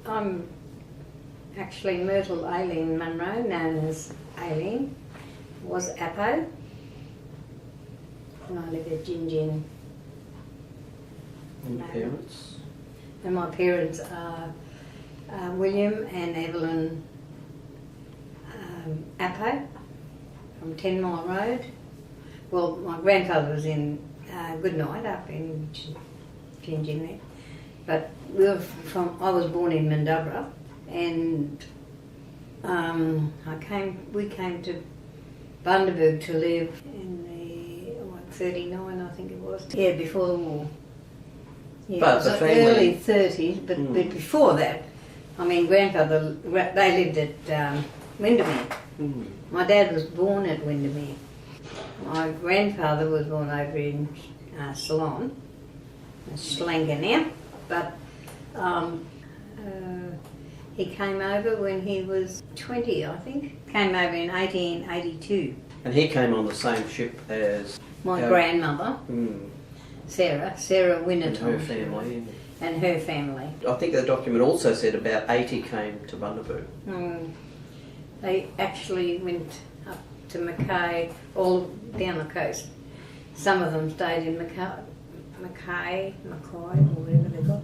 I'm actually Myrtle Aileen Munro, known as Aileen, was Appo, and I live at Gin. And your parents? And my parents are William and Evelyn Appo from 10 Mile Road. Well, my grandfather was in Goodnight up in Gin there. But I was born in Bundaberg, and we came to Bundaberg to live in the 39, I think it was. Yeah, before the war. Yeah, but the family... early 30s, but before that, I mean, grandfather, they lived at Windermere. Mm. My dad was born at Windermere. My grandfather was born over in Ceylon, SriLankan now, but he came over when he was 20, I think. Came over in 1882. And he came on the same ship as... My grandmother, Sarah Winnerton. And her family. And her family. I think the document also said about 80 came to Bundaberg. They actually went up to Mackay, all down the coast. Some of them stayed in Mackay, or whatever they got.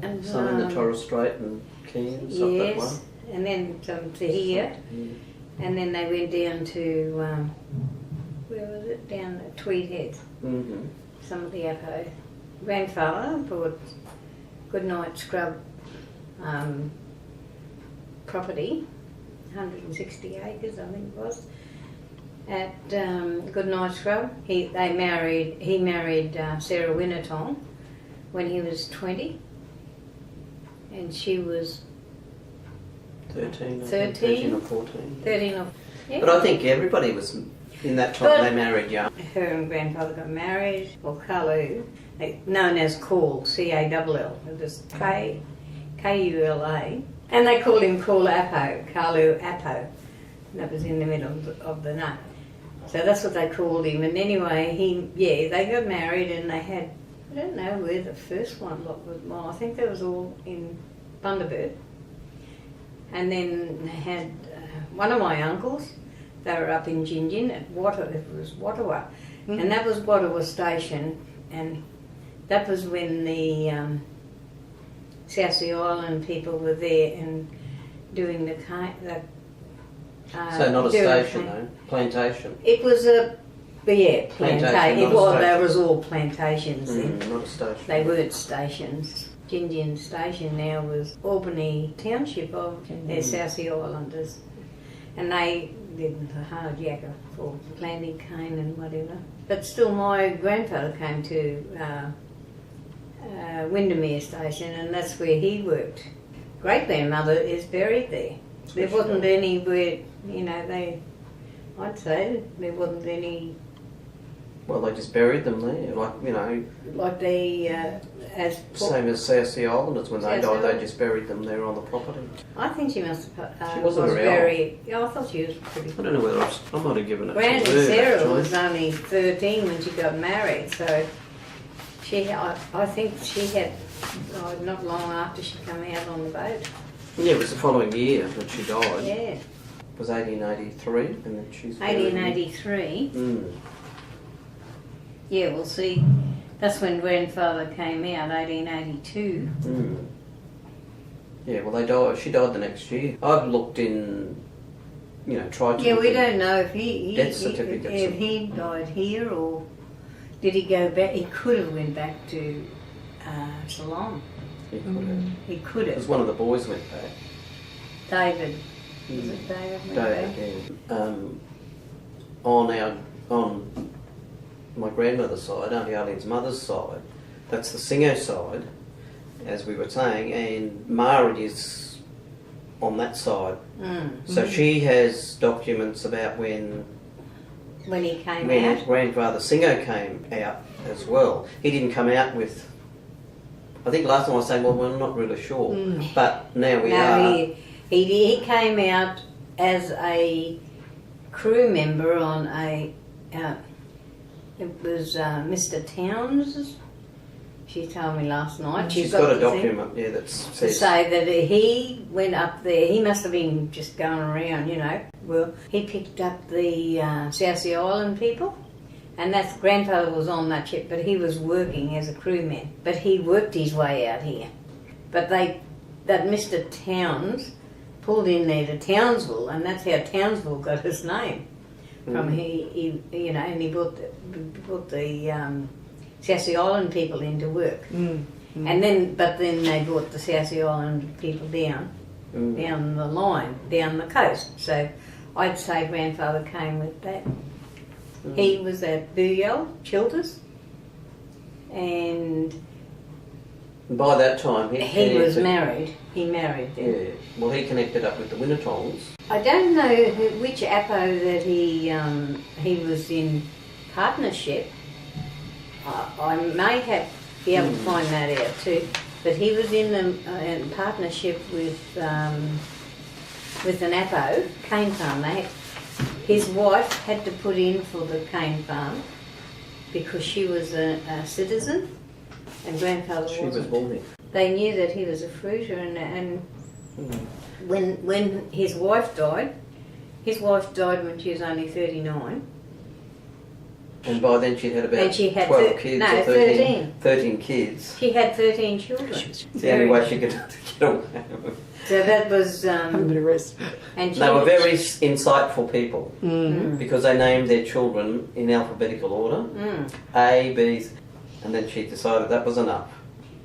And some in the Torres Strait and Cairns, up that way. And then some to here. And then they went down to, where was it? Down at Tweed Head. Mm-hmm. Some of the Appo. Grandfather bought Goodnight Scrub property, 160 acres I think it was, at Goodnight Scrub. He married Sarah Winnerton when he was 20, and she was 13 or 14. 13 or, yeah. But I think everybody was, in that time, they married young. Her and grandfather got married, or Kalu, known as Call, C-A-L-L. It was K-U-L-A. And they called him Call Appo, Kalu Appo. That was in the middle of the name. So that's what they called him. And anyway, they got married and they had, I don't know where the first one was. Well, I think that was all in Bundaberg. And then they had one of my uncles. They were up in Gin at Watawa. It was Watawa, and that was Watawa Station, and that was when the South Sea Island people were there and doing the so not a station though, plantation. It was a plantation. It was. There was all plantations then. Not a station. They weren't stations. Gin Station now was Albany Township of their South Sea Islanders, and they did the hard yakka for landing cane and whatever. But still, my grandfather came to Windermere Station, and that's where he worked. Great grandmother is buried there. There wasn't anywhere, I'd say there wasn't any. Well, they just buried them there, like they same as South Sea Islanders, when they died, they just buried them there on the property. I think she must have. She wasn't very old. Yeah, I thought she was pretty. I don't know whether I might have given it Granny to her. Sarah actually. was only 13 when she got married, so I think she had not long after she came out on the boat. Yeah, it was the following year that she died. Yeah. It was 1883, and then she's 1883. Yeah, we'll see. That's when grandfather came out, 1882. Yeah, well, they died. She died the next year. I've looked in, tried to. Yeah, we don't know if he death certificates. If he died here or did he go back? He could have went back to Ceylon. He could have. He could have. Because one of the boys went back. David. Was it David? David, yeah. On my grandmother's side, Auntie Eileen's mother's side, that's the Singho side, as we were saying, and Māori is on that side. So she has documents about when he came out. Grandfather Singho came out as well. He didn't come out with. I think last time I was saying, well, we're not really sure, but now we are. He came out as a crew member on a. It was Mr. Towns' She told me last night. She's got a the thing document, yeah, that to says... say that he went up there. He must have been just going around, you know. Well, he picked up the South Sea Island people, and that's grandfather was on that ship, but he was working as a crewman. But he worked his way out here. But that Mr. Towns pulled in there to Townsville, and that's how Townsville got his name. From he you know, and he brought the South Sea Island people in to work. And then they brought the South Sea Island people down the line, down the coast. So I'd say grandfather came with that. He was at Booyal, Childers, and by that time he was married. He married them. Yeah. Well, he connected up with the Winnetongs. I don't know which Appo that he was in partnership. I may be able to find that out too. But he was in partnership with an Appo cane farm. His wife had to put in for the cane farm because she was a citizen, and grandfather wasn't. She was born here. They knew that he was a fruiter, and when his wife died when she was only 39. And by then she'd had about And she had 12 kids, no, or 13 kids. She had 13 children. It's the only way she could get away. So that was... Have a bit of rest. And they were very insightful people because they named their children in alphabetical order, A, B, and then she decided that was enough.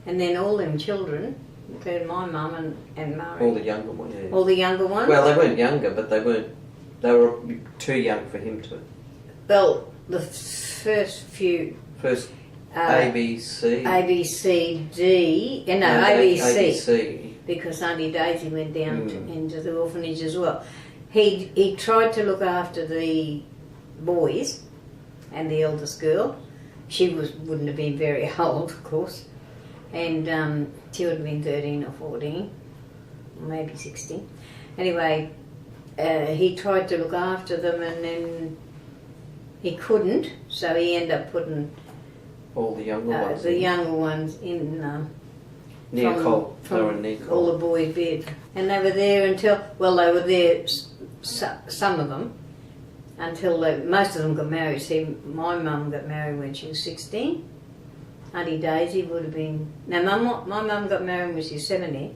And then all them children, including my mum and Māori. All the younger ones, yeah. All the younger ones? Well, they weren't younger, but they were too young for him to... Well, the first few... First A, B, C. A, B, C, D... No, A, B, C. Because Auntie Daisy went down into the orphanage as well. He tried to look after the boys and the eldest girl. She wouldn't have been very old, of course. And she would have been 13 or 14, or maybe 16. Anyway, he tried to look after them, and then he couldn't, so he ended up putting all the younger ones. The younger ones in near Cole. They were near Cole. All the boys' bed, and they were there until they were there. Some of them until most of them got married. See, my mum got married when she was 16. Auntie Daisy would have been... Now, my mum got married when she was 17.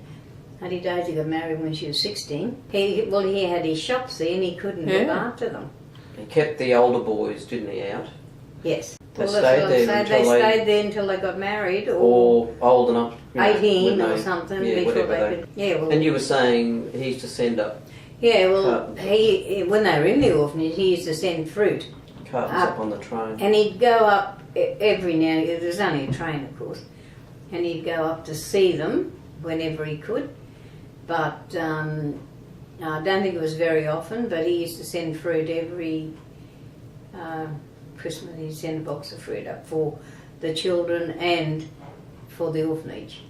Auntie Daisy got married when she was 16. He had his shops there and he couldn't look after them. He kept the older boys, didn't he, out? Yes. They stayed there until they got married. Or old enough. 18 or something. Yeah, before they could... Yeah, well, and you were saying he used to send up... Yeah, well, when they were in the orphanage, he used to send fruit. Cartons up on the train. And he'd go up every now and then. There was only a train, of course. And he'd go up to see them whenever he could. But I don't think it was very often, but he used to send fruit every Christmas. He'd send a box of fruit up for the children and for the orphanage.